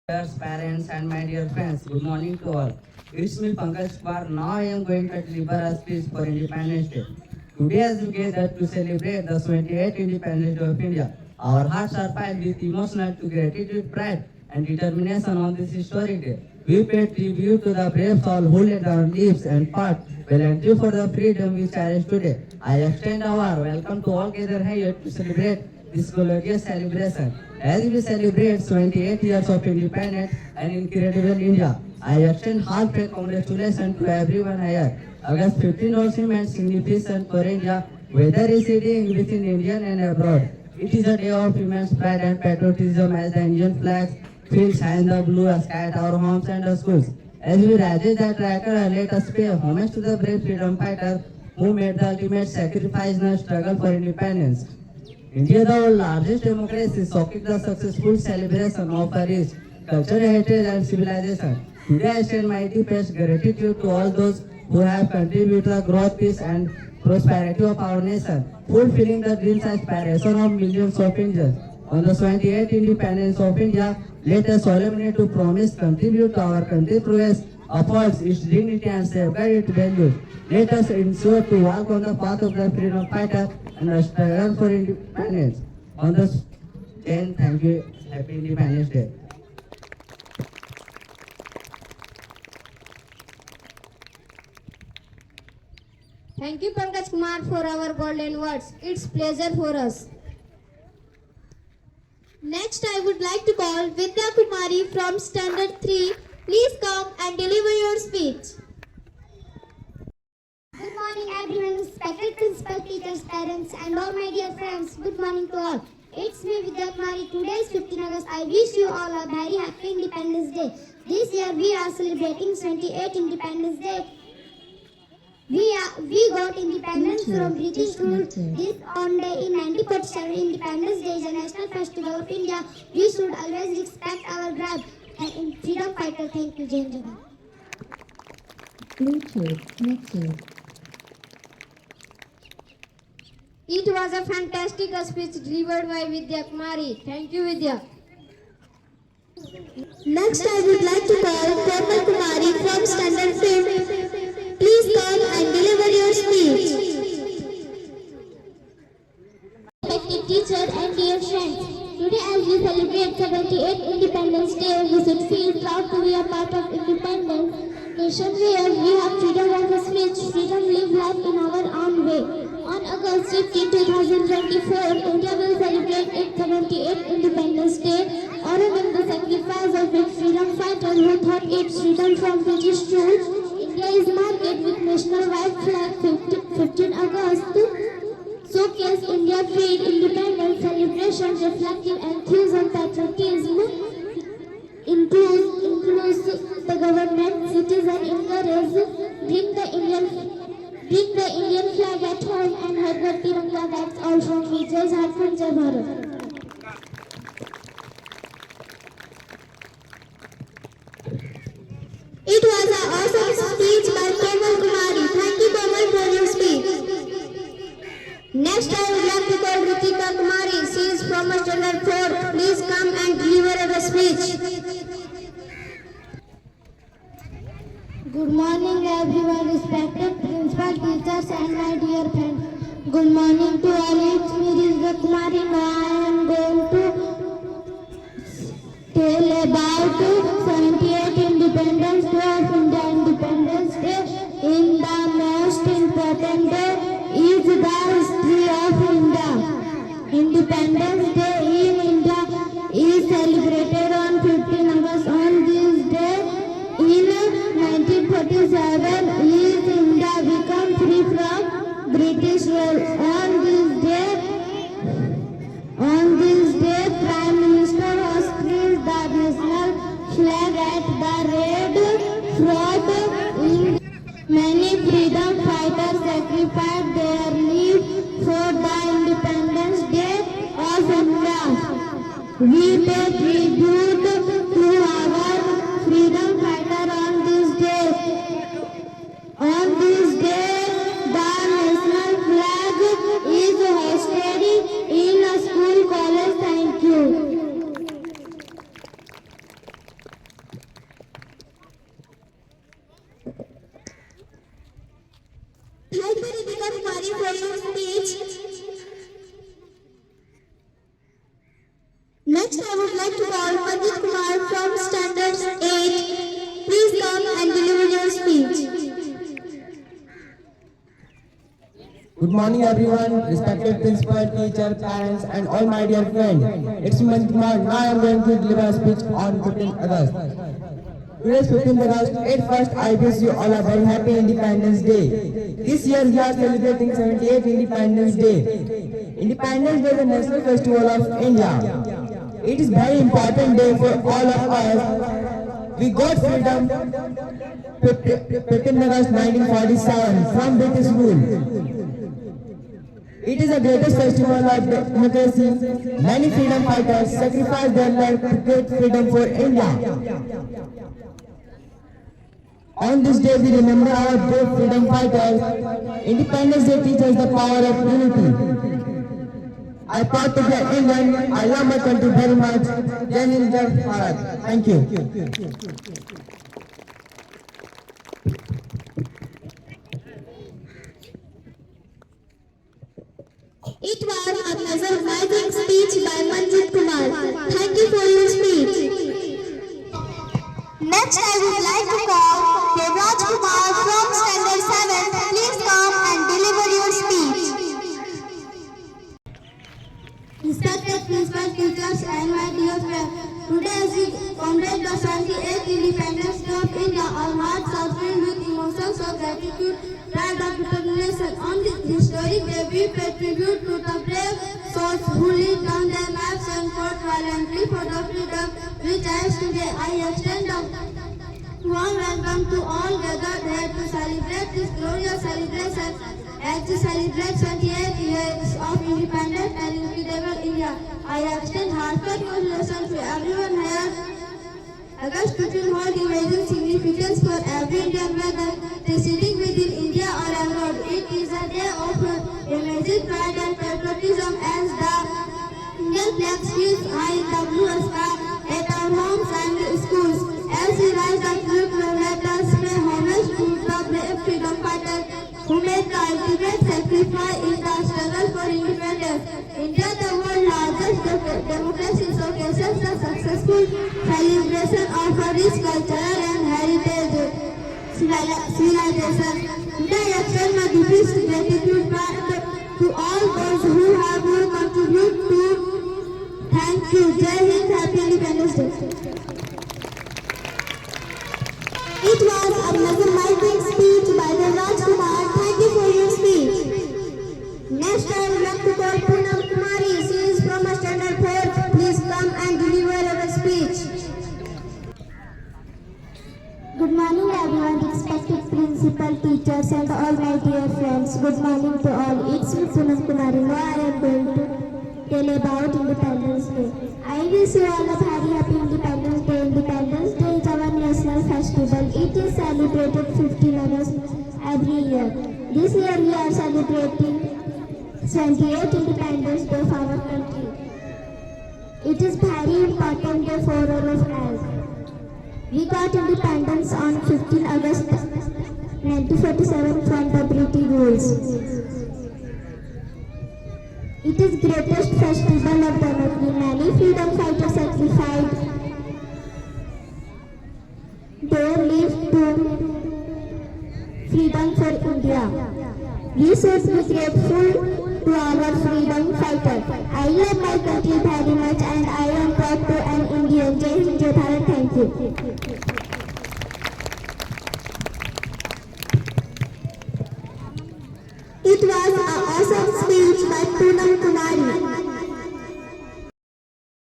Parents, and my dear friends, good morning to all. It's me, Pankaj Kumar. Now I am going to deliver a speech for Independence Day. Today, as we gather to celebrate the 28th Independence Day of India, our hearts are filled with emotional gratitude, pride, and determination on this historic day. We pay tribute to the brave soul who laid down lives and fought valiantly for the freedom we cherish today. I extend our welcome to all gathered here to celebrate this glorious celebration. As we celebrate 28 years of independence and incredible India, I extend heartfelt congratulations to everyone here. August 15 also meant significant for India, whether residing within India and abroad. It is a day of immense pride and patriotism as the Indian flags fills high in the blue sky at our homes and our schools. As we rise that tracker, let us pay homage to the brave freedom fighter who made the ultimate sacrifice in the struggle for independence. India, the largest democracy, showcased the successful celebration of a rich cultural heritage and civilization. Today, I extend my deepest gratitude to all those who have contributed to the growth, peace, and prosperity of our nation, fulfilling the dreams and aspirations of millions of Indians. On the 28th independence of India, let us solemnly to promise contribute to our country progress, upholds its dignity and safeguard its values. Let us ensure to walk on the path of the freedom fighter and the struggle for independence. On the 10th, thank you. Happy Independence Day. Thank you, Pankaj Kumar, for our golden words. It's pleasure for us. Next, I would like to call Vidya Kumari from Standard 3. Please come and deliver your speech. Good morning, everyone, respected principal, teachers, parents, and all my dear friends. Good morning to all. It's me, Vidya Kumari. Today is 15 August. I wish you all a very happy Independence Day. This year, we are celebrating 28th Independence Day. We got independence from British rule. This on day in 1947. Independence Day is a national festival of India. We should always respect our brave and freedom fighter. Thank you, Jai Jawan. It was a fantastic speech delivered by Vidya Kumari. Thank you, Vidya. Next, I would like to call Komal Kumari from Standard 5. Please come and deliver your speech. Respected teacher and dear friends, today as we celebrate 78th Independence Day, we should feel proud to be a part of independent nation where we have freedom of speech, freedom to live life in our own way. On August 15, 2024, India will celebrate its 78th Independence Day, honoring the sacrifice of its freedom fighters who fought its freedom from British rule. India is marked with national white flag 15 August to showcase India's great independence celebration reflecting enthusiasm, patriotism, includes the government, citizen, encourage, bring the Indian flag at home and Har Tiranga. That's all from me. Jai Jharkhand, Jai Bharat. It was an awesome speech by Komal Kumari. Thank you, Komal, for your speech. Next, I would like to call Ritika Kumari. She is from Standard 4. Please come and deliver a speech. Good morning, everyone, respected principal, teachers, and my dear friends. Good morning to all. It's me, Rizva Kumari. Now I am going to tell about 78th Independence Day of India. Independence Day in the most important day is the history of India. Independence Day in India is celebrated on 15 August. On this day in 1947 is India become free from British rule. On this day, Prime Minister hoisted the national flag at the Red Fort. Many freedom fighters sacrificed their lives for the Independence Day of India. We pay tribute to our freedom fighter on this day. On this day, the national flag is hoisted in a school college. Thank you. Good morning everyone, respected principal, teacher, parents and all my dear friends. It's Manoj Kumar. Now I am going to deliver a speech on 15th August. Today is 15th August. At first I wish you all a very happy Independence Day. This year we are celebrating 78th Independence Day. Independence Day is the national festival of India. It is very important day for all of us. We got freedom 15th August 1947 from British rule. It is the greatest festival of democracy. Many freedom fighters sacrificed their life to get freedom for India. On this day we remember our brave freedom fighters. Independence Day teaches the power of unity. I proud to be an Indian. I love my country very much. Jai Hind, Jai Bharat. Thank you. It was a mesmerizing speech by Manjit Kumar. Thank you for your speech. Next, I would like to call Devraj Kumar from Standard 7. Please come and deliver your speech. Respected principal, teachers and my dear friends, today as we commemorate the 78th Independence Day of India, our hearts are filled with emotions of gratitude, pride and determination. On this historic day, we pay tribute to the brave souls who laid down their lives and fought valiantly for the freedom which is today. I extend a warm welcome to all gathered here to celebrate this glorious celebration. As we celebrate 28 years of independence and incredible India, I extend heartfelt congratulations to everyone here. August 15 holds immense significance for every Indian, whether residing within India or abroad. It is a day of immense pride and patriotism as the Indian flag sweeps high in the blue sky at our homes and schools. As we rise up to let us pay homage to the brave freedom fighters who made the ultimate sacrifice in the struggle for independence. India, the world's largest democracy, showcases the successful celebration of a rich cultural and heritage civilization. Today, I extend my deepest gratitude to all those who have contributed to. Thank you. Jai Hind. Happy Independence Day. It was a mesmerizing speech by Devraj Kumar. Thank you for your speech. Next, I would like to call Poonam Kumari. She is from a Standard 4. Please come and deliver our speech. Good morning everyone, respected principal, teachers and all my dear friends. Good morning to all. It's me Poonam Kumari. Now I am going to tell about Independence Day. I wish you all a very happy Independence Day. Independence Day is our national festival. It is celebrated 15 August every year. This year we are celebrating 28th Independence Day of our country. It is very important day for all of us. We got independence on 15 August 1947 from the British rules. It is greatest festival of democracy. Many freedom fighters sacrificed their life to freedom for India. We should be grateful to our freedom fighters. I love my country very much and I am proud to an Indian. Jai Hind, Jai Bharat. Thank you. It was an awesome speech by Poonam Kumar.